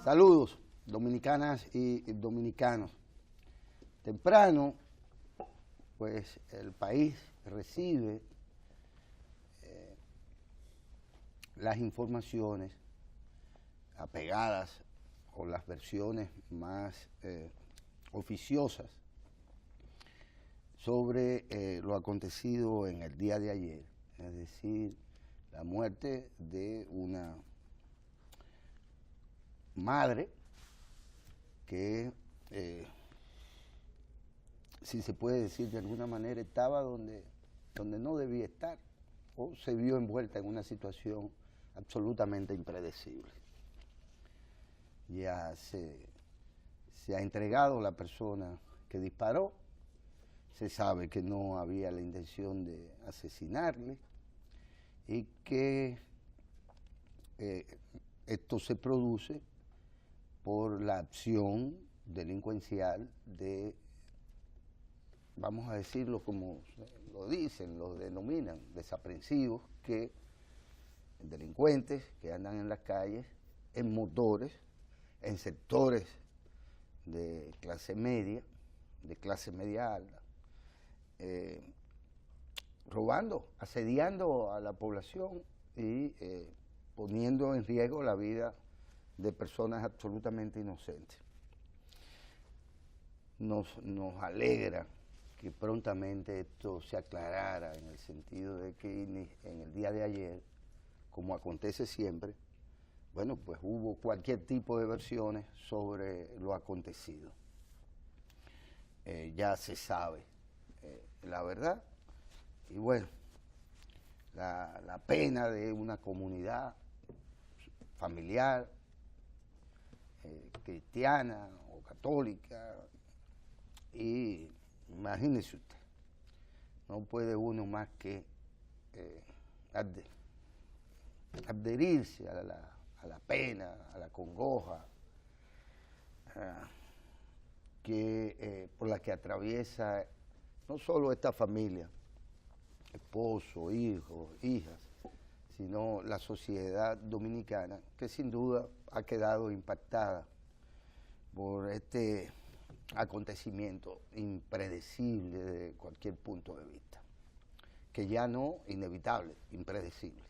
Saludos, dominicanas y dominicanos. Temprano, pues el país recibe las informaciones apegadas o las versiones más oficiosas sobre lo acontecido en el día de ayer, es decir, la muerte de una madre que, si se puede decir de alguna manera, estaba donde no debía estar o se vio envuelta en una situación absolutamente impredecible. Ya se ha entregado la persona que disparó, se sabe que no había la intención de asesinarle y que esto se produce por la acción delincuencial de, vamos a decirlo como lo dicen, lo denominan, desaprensivos, que delincuentes que andan en las calles, en motores, en sectores de clase media alta, robando, asediando a la población y poniendo en riesgo la vida de personas absolutamente inocentes. Nos alegra que prontamente esto se aclarara en el sentido de que en el día de ayer, como acontece siempre, bueno, pues hubo cualquier tipo de versiones sobre lo acontecido. Ya se sabe la verdad y bueno, la pena de una comunidad familiar, cristiana o católica, y imagínese usted, no puede uno más que adherirse a la pena, a la congoja por la que atraviesa no solo esta familia, esposo, hijos, hijas, sino la sociedad dominicana, que sin duda ha quedado impactada por este acontecimiento impredecible de cualquier punto de vista, que ya no inevitable, impredecible.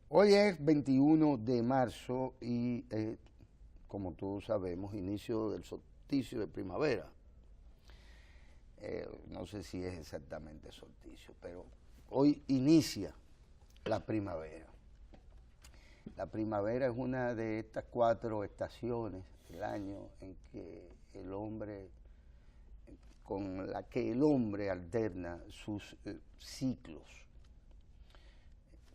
Hoy es 21 de marzo y, como todos sabemos, inicio del solsticio de primavera. No sé si es exactamente solsticio, pero hoy inicia la primavera. La primavera es una de estas 4 estaciones del año en que con la que el hombre alterna sus ciclos,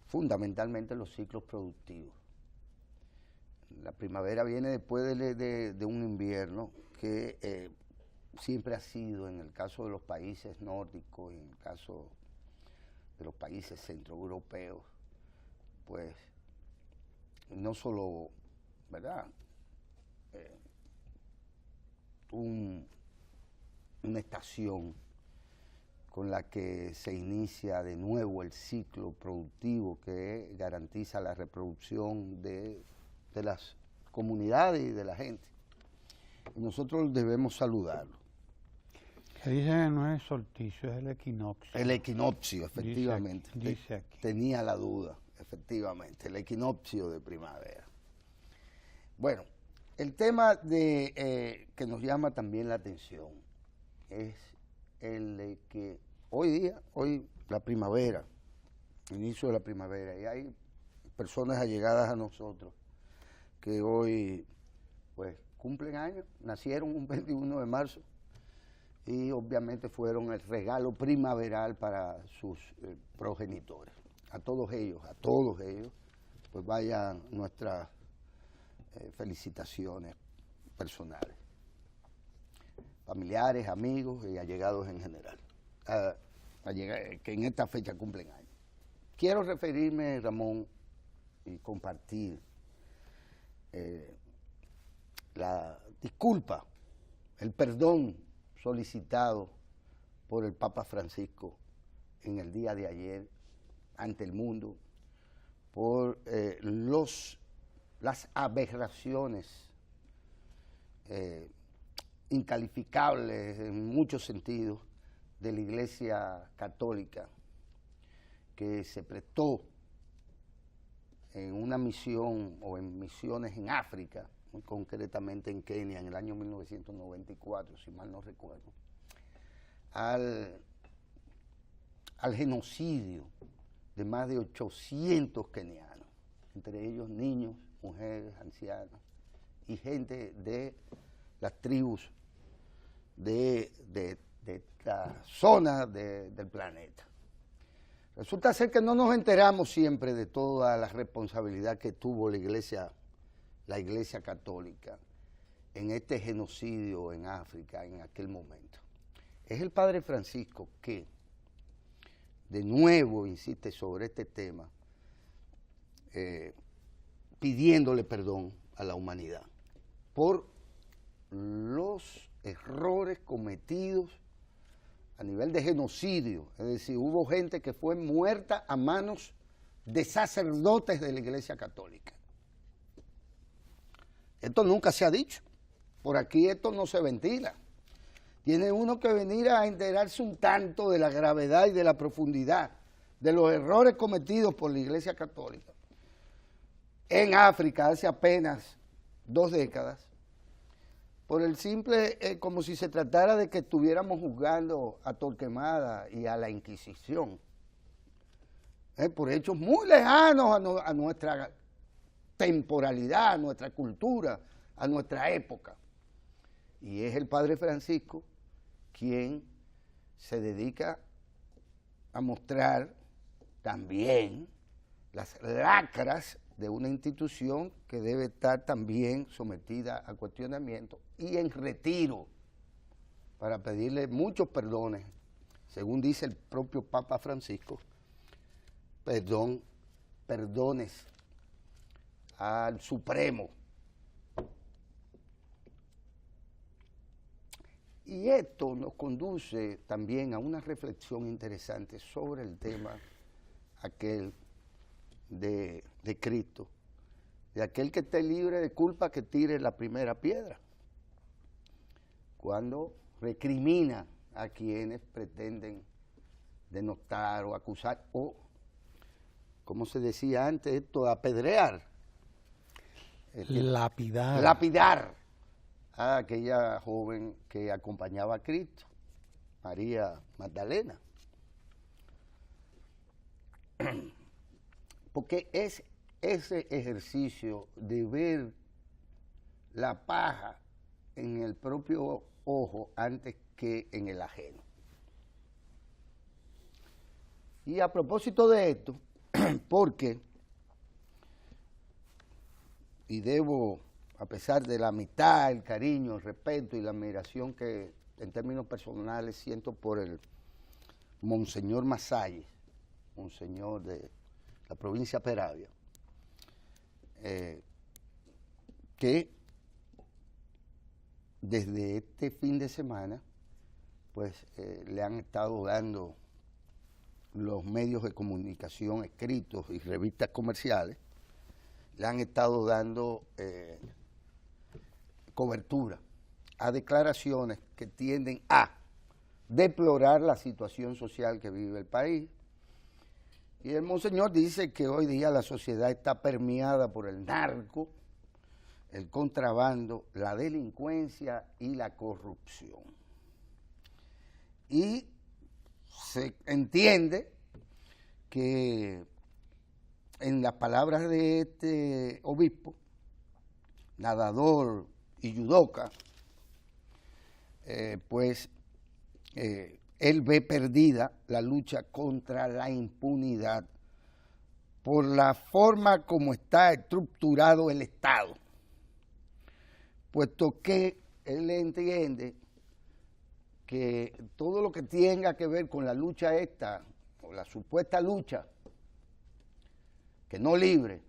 fundamentalmente los ciclos productivos. La primavera viene después de un invierno que siempre ha sido, en el caso de los países nórdicos y en el caso de los países centroeuropeos, pues no solo, ¿verdad?, una estación con la que se inicia de nuevo el ciclo productivo que garantiza la reproducción de las comunidades y de la gente. Y nosotros debemos saludarlo. Que dicen que no es solsticio, es el equinoccio. El equinoccio, efectivamente. Dice aquí. Tenía la duda, efectivamente, el equinoccio de primavera. Bueno, el tema que nos llama también la atención es el de que hoy la primavera, inicio de la primavera, y hay personas allegadas a nosotros que hoy pues cumplen años, nacieron un 21 de marzo y obviamente fueron el regalo primaveral para sus progenitores. A todos ellos, pues vayan nuestras felicitaciones personales, familiares, amigos y allegados en general, que en esta fecha cumplen años. Quiero referirme, Ramón, y compartir la disculpa, el perdón solicitado por el Papa Francisco en el día de ayer ante el mundo por los las aberraciones incalificables en muchos sentidos de la Iglesia Católica, que se prestó en una misión o en misiones en África, muy concretamente en Kenia, en el año 1994, si mal no recuerdo, al genocidio de más de 800 kenianos, entre ellos niños, mujeres, ancianos y gente de las tribus de esta zona del planeta. Resulta ser que no nos enteramos siempre de toda la responsabilidad que tuvo la Iglesia Católica en este genocidio en África en aquel momento. Es el Padre Francisco que de nuevo insiste sobre este tema, pidiéndole perdón a la humanidad por los errores cometidos a nivel de genocidio. Es decir, hubo gente que fue muerta a manos de sacerdotes de la Iglesia Católica. Esto nunca se ha dicho. Por aquí esto no se ventila. Tiene uno que venir a enterarse un tanto de la gravedad y de la profundidad de los errores cometidos por la Iglesia Católica en África hace apenas 2 décadas, por el simple, como si se tratara de que estuviéramos juzgando a Torquemada y a la Inquisición, por hechos muy lejanos a nuestra temporalidad, a nuestra cultura, a nuestra época. Y es el Padre Francisco quien se dedica a mostrar también las lacras de una institución que debe estar también sometida a cuestionamiento y en retiro para pedirle muchos perdones, según dice el propio Papa Francisco, perdones al Supremo. Y esto nos conduce también a una reflexión interesante sobre el tema aquel de Cristo, de aquel que esté libre de culpa que tire la primera piedra, cuando recrimina a quienes pretenden denostar o acusar o, como se decía antes, esto, apedrear, lapidar a aquella joven que acompañaba a Cristo, María Magdalena. Porque es ese ejercicio de ver la paja en el propio ojo antes que en el ajeno. Y a propósito de esto, porque, y debo, a pesar de la amistad, el cariño, el respeto y la admiración que en términos personales siento por el Monseñor Masalles, Monseñor de la provincia de Peravia, que desde este fin de semana pues le han estado dando los medios de comunicación escritos y revistas comerciales, le han estado dando cobertura a declaraciones que tienden a deplorar la situación social que vive el país. Y el Monseñor dice que hoy día la sociedad está permeada por el narco, el contrabando, la delincuencia y la corrupción. Y se entiende que, en las palabras de este obispo, nadador y judoka, él ve perdida la lucha contra la impunidad por la forma como está estructurado el Estado, puesto que él entiende que todo lo que tenga que ver con la lucha esta, o la supuesta lucha, que no libre,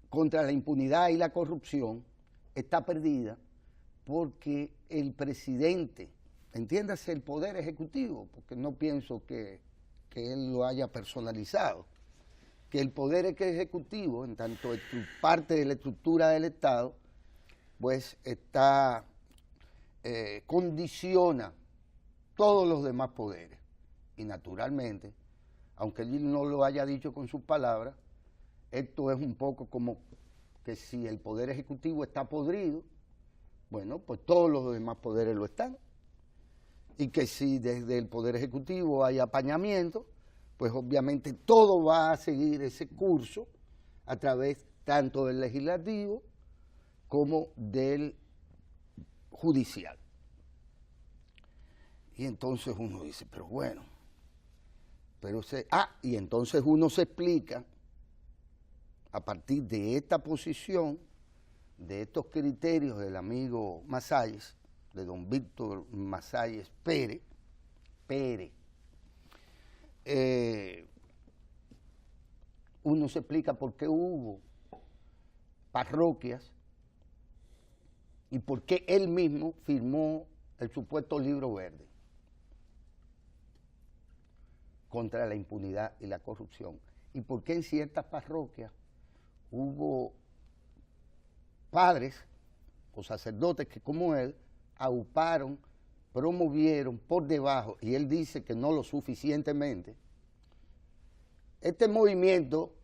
contra la impunidad y la corrupción, está perdida porque el presidente, entiéndase el Poder Ejecutivo, porque no pienso que él lo haya personalizado, que el poder ejecutivo, en tanto parte de la estructura del Estado, pues condiciona todos los demás poderes. Y naturalmente, aunque él no lo haya dicho con sus palabras, esto es un poco como que si el poder ejecutivo está podrido, bueno, pues todos los demás poderes lo están. Y que si desde el poder ejecutivo hay apañamiento, pues obviamente todo va a seguir ese curso a través tanto del legislativo como del judicial. Y entonces uno dice, pero bueno, y entonces uno se explica a partir de esta posición, de estos criterios del amigo Masalles, de don Víctor Masalles Pérez, uno se explica por qué hubo parroquias y por qué él mismo firmó el supuesto libro verde contra la impunidad y la corrupción, y por qué en ciertas parroquias hubo padres o sacerdotes que como él auparon, promovieron por debajo, y él dice que no lo suficientemente, este movimiento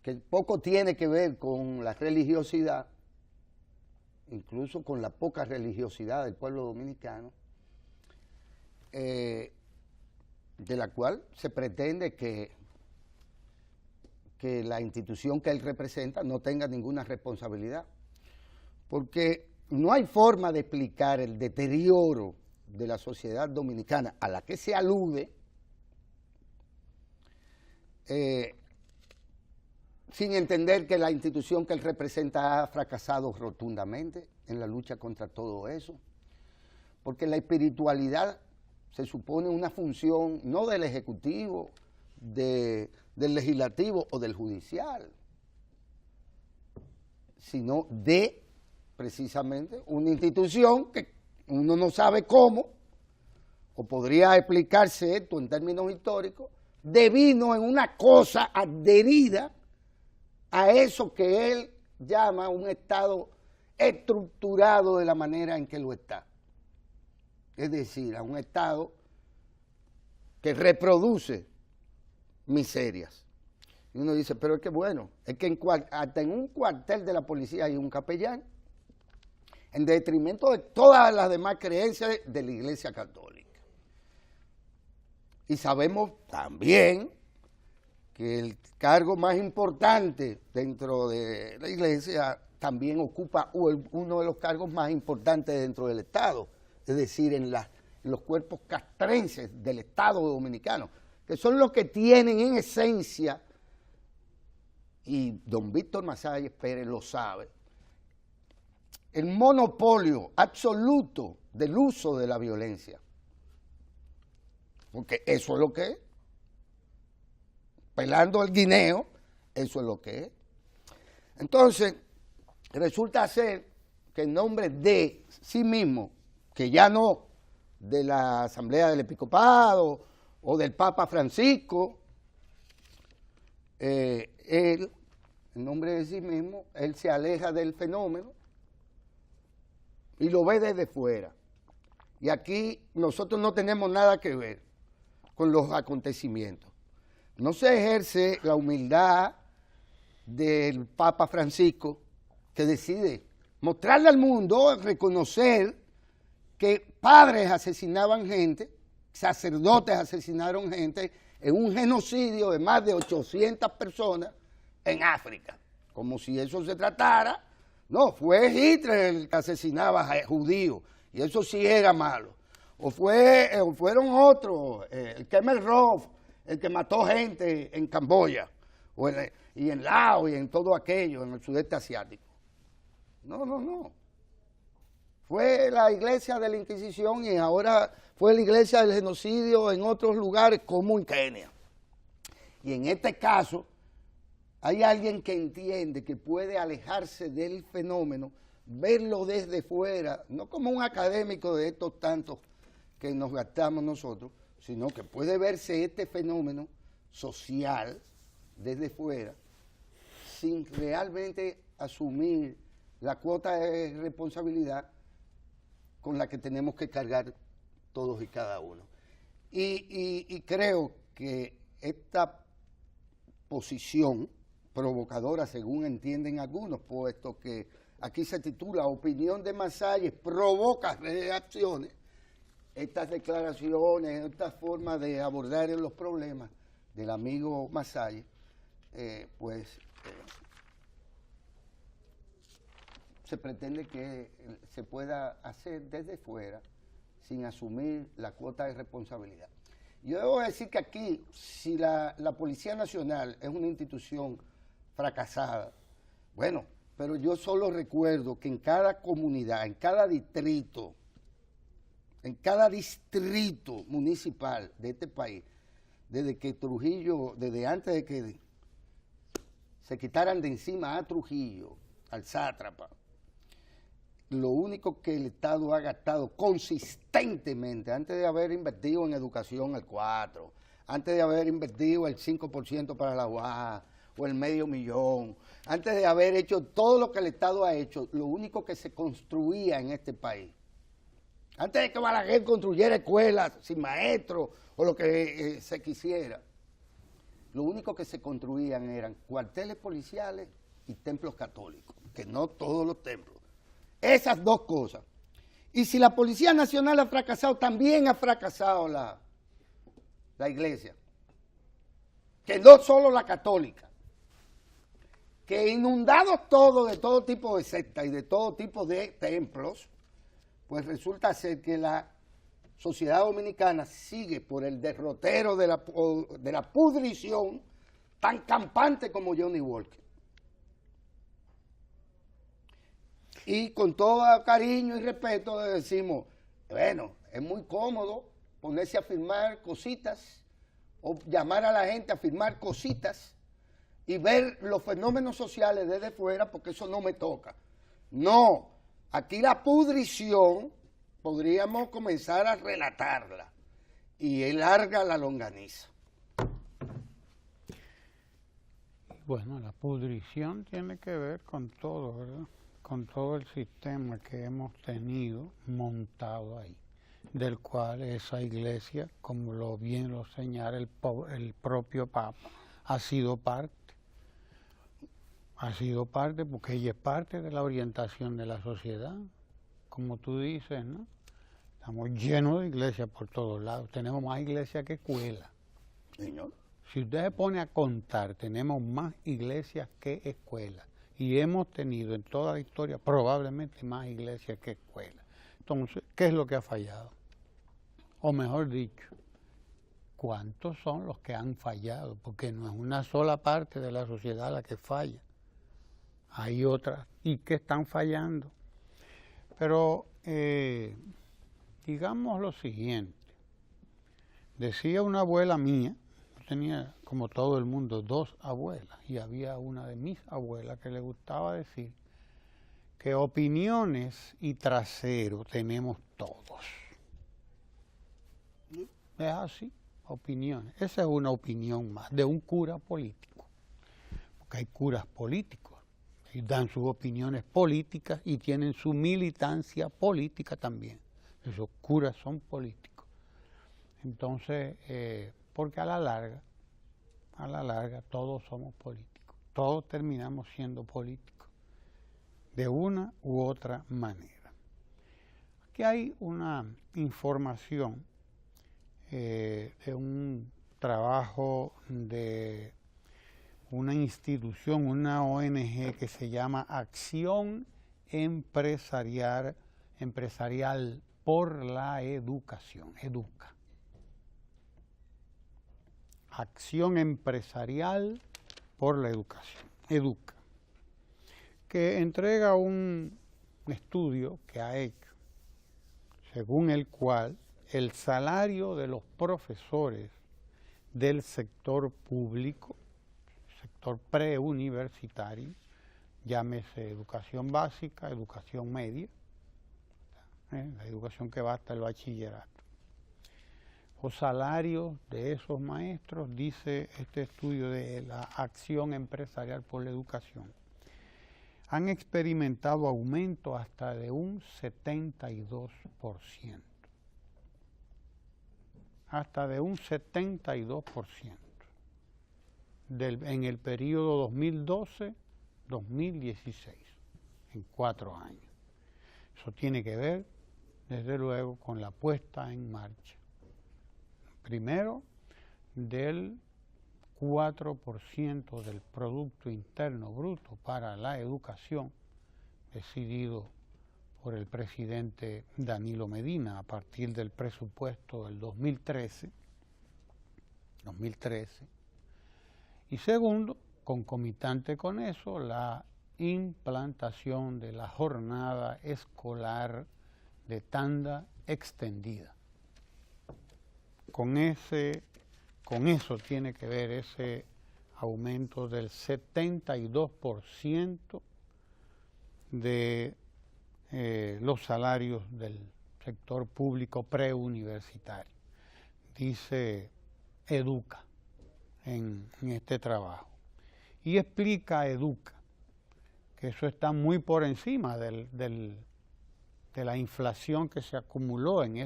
que poco tiene que ver con la religiosidad, incluso con la poca religiosidad del pueblo dominicano, de la cual se pretende que la institución que él representa no tenga ninguna responsabilidad, porque no hay forma de explicar el deterioro de la sociedad dominicana a la que se alude sin entender que la institución que él representa ha fracasado rotundamente en la lucha contra todo eso, porque la espiritualidad se supone una función no del Ejecutivo, del Legislativo o del Judicial, sino de precisamente una institución que uno no sabe cómo, o podría explicarse esto en términos históricos, devino en una cosa adherida a eso que él llama un Estado estructurado de la manera en que lo está. Es decir, a un Estado que reproduce miserias. Y uno dice, pero es que bueno, es que hasta en un cuartel de la policía hay un capellán, en detrimento de todas las demás creencias de la Iglesia Católica. Y sabemos también que el cargo más importante dentro de la Iglesia también ocupa uno de los cargos más importantes dentro del Estado, es decir, en los cuerpos castrenses del Estado dominicano, que son los que tienen en esencia, y don Víctor Masalles Pérez lo sabe, el monopolio absoluto del uso de la violencia. Porque eso es lo que es. Pelando el guineo, eso es lo que es. Entonces, resulta ser que en nombre de sí mismo, que ya no de la Asamblea del Episcopado o del Papa Francisco, él, en nombre de sí mismo, él se aleja del fenómeno y lo ve desde fuera. Y aquí nosotros no tenemos nada que ver con los acontecimientos. No se ejerce la humildad del Papa Francisco, que decide mostrarle al mundo, reconocer que padres asesinaban gente, sacerdotes asesinaron gente en un genocidio de más de 800 personas en África. Como si eso se tratara. No, fue Hitler el que asesinaba a judíos, y eso sí era malo. O fueron otros, el Khmer Rouge, el que mató gente en Camboya, y en Laos, y en todo aquello, en el sudeste asiático. No. Fue la iglesia de la Inquisición y ahora fue la iglesia del genocidio en otros lugares como en Kenia. Y en este caso, hay alguien que entiende que puede alejarse del fenómeno, verlo desde fuera, no como un académico de estos tantos que nos gastamos nosotros, sino que puede verse este fenómeno social desde fuera sin realmente asumir la cuota de responsabilidad con la que tenemos que cargar todos y cada uno. Y creo que esta posición provocadora, según entienden algunos, puesto que aquí se titula Opinión de Masalles provoca reacciones, estas declaraciones, esta forma de abordar los problemas del amigo Masalles, se pretende que se pueda hacer desde fuera sin asumir la cuota de responsabilidad. Yo debo decir que aquí, si la Policía Nacional es una institución fracasada, bueno, pero yo solo recuerdo que en cada comunidad, en cada distrito municipal de este país, desde que Trujillo, desde antes de que se quitaran de encima a Trujillo, al sátrapa, lo único que el Estado ha gastado consistentemente, antes de haber invertido en educación el 4%, antes de haber invertido el 5% para la UAS, o el $500,000, antes de haber hecho todo lo que el Estado ha hecho, lo único que se construía en este país, antes de que Balaguer construyera escuelas sin maestros o lo que se quisiera, lo único que se construían eran cuarteles policiales y templos católicos, que no todos los templos. Esas dos cosas. Y si la Policía Nacional ha fracasado, también ha fracasado la iglesia. Que no solo la católica. Que inundados todos de todo tipo de sectas y de todo tipo de templos, pues resulta ser que la sociedad dominicana sigue por el derrotero de la pudrición tan campante como Johnny Walker. Y con todo cariño y respeto le decimos, bueno, es muy cómodo ponerse a firmar cositas o llamar a la gente a firmar cositas y ver los fenómenos sociales desde fuera, porque eso no me toca. No, aquí la pudrición podríamos comenzar a relatarla y es larga la longaniza. Bueno, la pudrición tiene que ver con todo, ¿verdad? Con todo el sistema que hemos tenido montado ahí, del cual esa iglesia, como bien lo señala el propio Papa, ha sido parte. Ha sido parte porque ella es parte de la orientación de la sociedad, como tú dices, ¿no? Estamos llenos de iglesias por todos lados, tenemos más iglesias que escuelas. Señor. Si usted se pone a contar, tenemos más iglesias que escuelas. Y hemos tenido en toda la historia probablemente más iglesias que escuelas. Entonces, ¿qué es lo que ha fallado? O mejor dicho, ¿cuántos son los que han fallado? Porque no es una sola parte de la sociedad la que falla. Hay otras y que están fallando. Pero digamos lo siguiente. Decía una abuela mía, tenía como todo el mundo 2 abuelas y había una de mis abuelas que le gustaba decir que opiniones y trasero tenemos todos. Es así, opiniones. Esa es una opinión más de un cura político, porque hay curas políticos y dan sus opiniones políticas y tienen su militancia política también. Esos curas son políticos. Entonces, porque a la larga todos somos políticos, todos terminamos siendo políticos, de una u otra manera. Aquí hay una información de un trabajo de una institución, una ONG que se llama Acción Empresarial por la Educación, EDUCA. Acción Empresarial por la Educación, EDUCA, que entrega un estudio que ha hecho, según el cual el salario de los profesores del sector público, sector preuniversitario, llámese educación básica, educación media, la educación que va hasta el bachillerato. Los salarios de esos maestros, dice este estudio de la Acción Empresarial por la Educación, han experimentado aumento hasta de un 72%. Hasta de un 72% en el periodo 2012-2016, en 4 años. Eso tiene que ver, desde luego, con la puesta en marcha, primero, del 4% del Producto Interno Bruto para la educación, decidido por el presidente Danilo Medina a partir del presupuesto del 2013, y segundo, concomitante con eso, la implantación de la jornada escolar de tanda extendida. Con eso tiene que ver ese aumento del 72% de los salarios del sector público preuniversitario, dice Educa en este trabajo. Y explica Educa que eso está muy por encima de la inflación que se acumuló en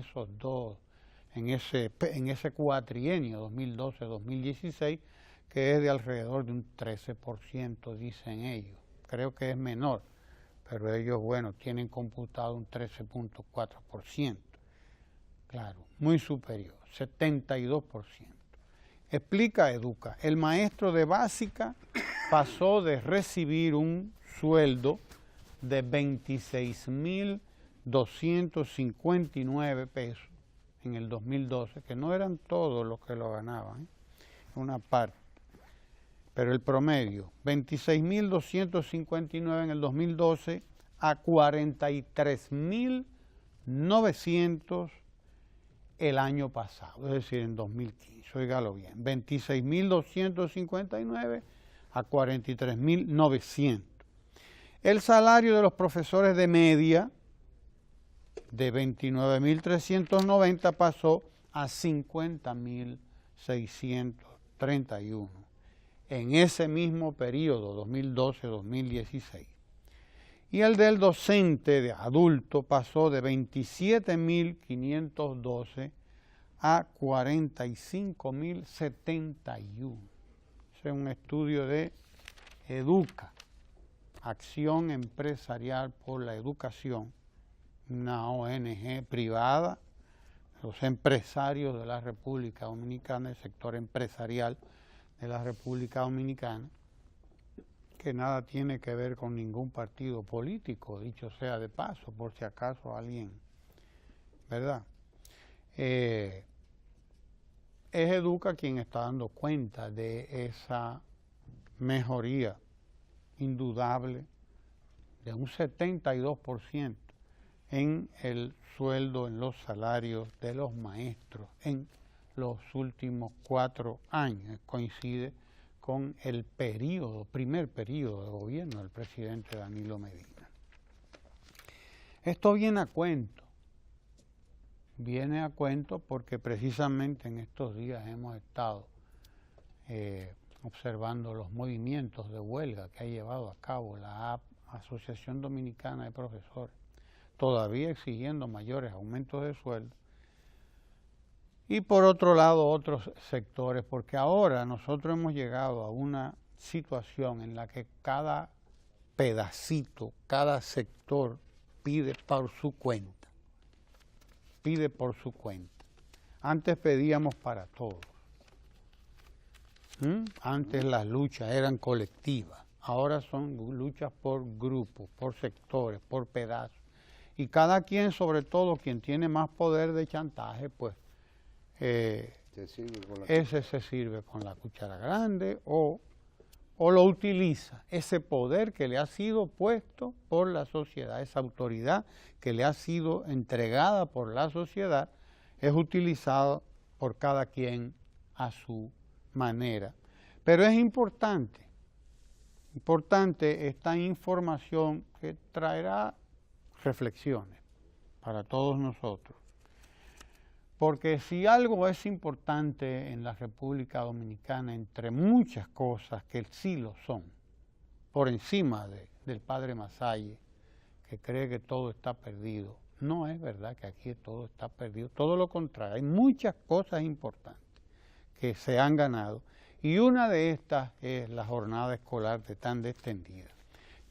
ese cuatrienio 2012-2016, que es de alrededor de un 13%, dicen ellos. Creo que es menor, pero ellos, bueno, tienen computado un 13.4%. Claro, muy superior, 72%. Explica Educa, el maestro de básica pasó de recibir un sueldo de 26.259 pesos en el 2012, que no eran todos los que lo ganaban, una parte, pero el promedio, 26.259 en el 2012 a 43.900 el año pasado, es decir, en 2015, óigalo bien, 26.259 a 43.900. El salario de los profesores de media de 29.390 pasó a 50.631 en ese mismo periodo, 2012-2016. Y el del docente de adulto pasó de 27.512 a 45.071. Ese es un estudio de Educa, Acción Empresarial por la Educación, una ONG privada, los empresarios de la República Dominicana, el sector empresarial de la República Dominicana, que nada tiene que ver con ningún partido político, dicho sea de paso, por si acaso alguien, ¿verdad? Es Educa quien está dando cuenta de esa mejoría indudable de un 72% en el sueldo, en los salarios de los maestros en los últimos 4 años. Coincide con el primer periodo de gobierno del presidente Danilo Medina. Esto viene a cuento porque precisamente en estos días hemos estado observando los movimientos de huelga que ha llevado a cabo la Asociación Dominicana de Profesores, todavía exigiendo mayores aumentos de sueldo. Y por otro lado, otros sectores, porque ahora nosotros hemos llegado a una situación en la que cada pedacito, cada sector pide por su cuenta. Antes pedíamos para todos. Antes las luchas eran colectivas, ahora son luchas por grupos, por sectores, por pedazos. Y cada quien, sobre todo quien tiene más poder de chantaje, pues ese se sirve con la cuchara grande o lo utiliza, ese poder que le ha sido puesto por la sociedad, esa autoridad que le ha sido entregada por la sociedad, es utilizada por cada quien a su manera. Pero es importante esta información que traerá reflexiones para todos nosotros. Porque si algo es importante en la República Dominicana, entre muchas cosas que sí lo son, por encima del padre Masalle, que cree que todo está perdido, no es verdad que aquí todo está perdido, todo lo contrario, hay muchas cosas importantes que se han ganado, y una de estas es la jornada escolar de tan extendida,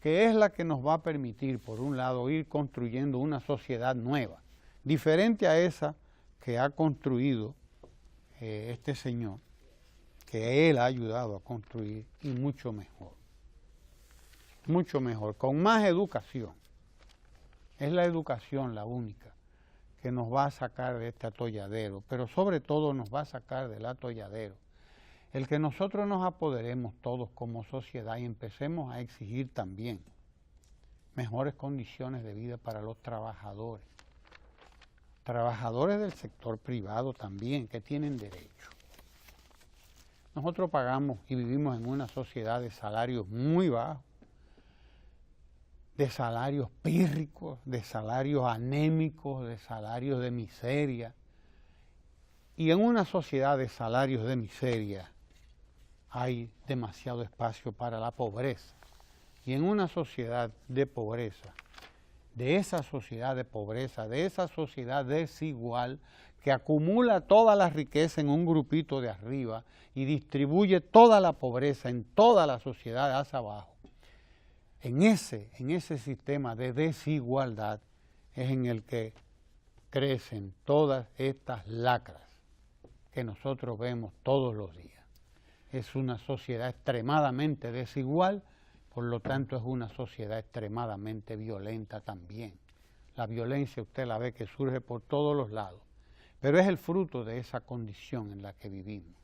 que es la que nos va a permitir, por un lado, ir construyendo una sociedad nueva, diferente a esa que ha construido este señor, que él ha ayudado a construir, y mucho mejor, con más educación. Es la educación la única que nos va a sacar de este atolladero, pero sobre todo nos va a sacar del atolladero el que nosotros nos apoderemos todos como sociedad y empecemos a exigir también mejores condiciones de vida para los trabajadores del sector privado también, que tienen derecho. Nosotros pagamos y vivimos en una sociedad de salarios muy bajos, de salarios pírricos, de salarios anémicos, de salarios de miseria. Y en una sociedad de salarios de miseria hay demasiado espacio para la pobreza. Y en una sociedad de pobreza, de esa sociedad de pobreza, de esa sociedad desigual que acumula toda la riqueza en un grupito de arriba y distribuye toda la pobreza en toda la sociedad hacia abajo, en ese sistema de desigualdad es en el que crecen todas estas lacras que nosotros vemos todos los días. Es una sociedad extremadamente desigual, por lo tanto es una sociedad extremadamente violenta también. La violencia usted la ve que surge por todos los lados, pero es el fruto de esa condición en la que vivimos.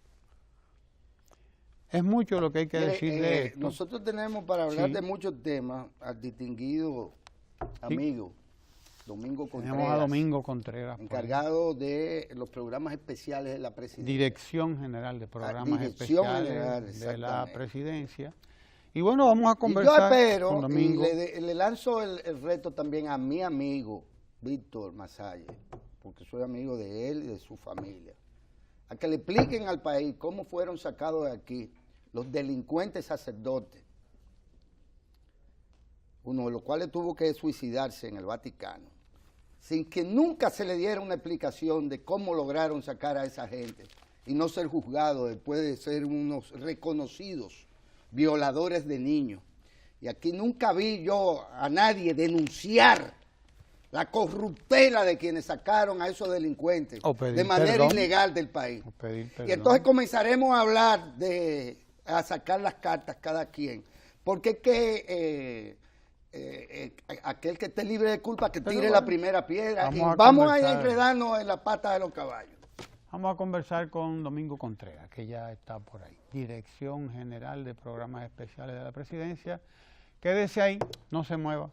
Es mucho lo que hay que decir de esto. Nosotros tenemos para hablar de muchos temas al distinguido amigo Domingo Contreras. Tenemos a Domingo Contreras, encargado de los programas especiales de la presidencia. Dirección General de Programas Especiales de la Presidencia. Y bueno, vamos a conversar con Domingo. Y le lanzo el reto también a mi amigo Víctor Masalle, porque soy amigo de él y de su familia, a que le expliquen al país cómo fueron sacados de aquí los delincuentes sacerdotes, uno de los cuales tuvo que suicidarse en el Vaticano, sin que nunca se le diera una explicación de cómo lograron sacar a esa gente y no ser juzgados después de ser unos reconocidos violadores de niños. Y aquí nunca vi yo a nadie denunciar la corruptela de quienes sacaron a esos delincuentes de manera ilegal del país. Y entonces comenzaremos a hablar a sacar las cartas cada quien, porque es que aquel que esté libre de culpa que tire la primera piedra, y vamos a enredarnos en la pata de los caballos. Vamos a conversar con Domingo Contreras, que ya está por ahí, Dirección General de Programas Especiales de la Presidencia. Quédese ahí, no se mueva.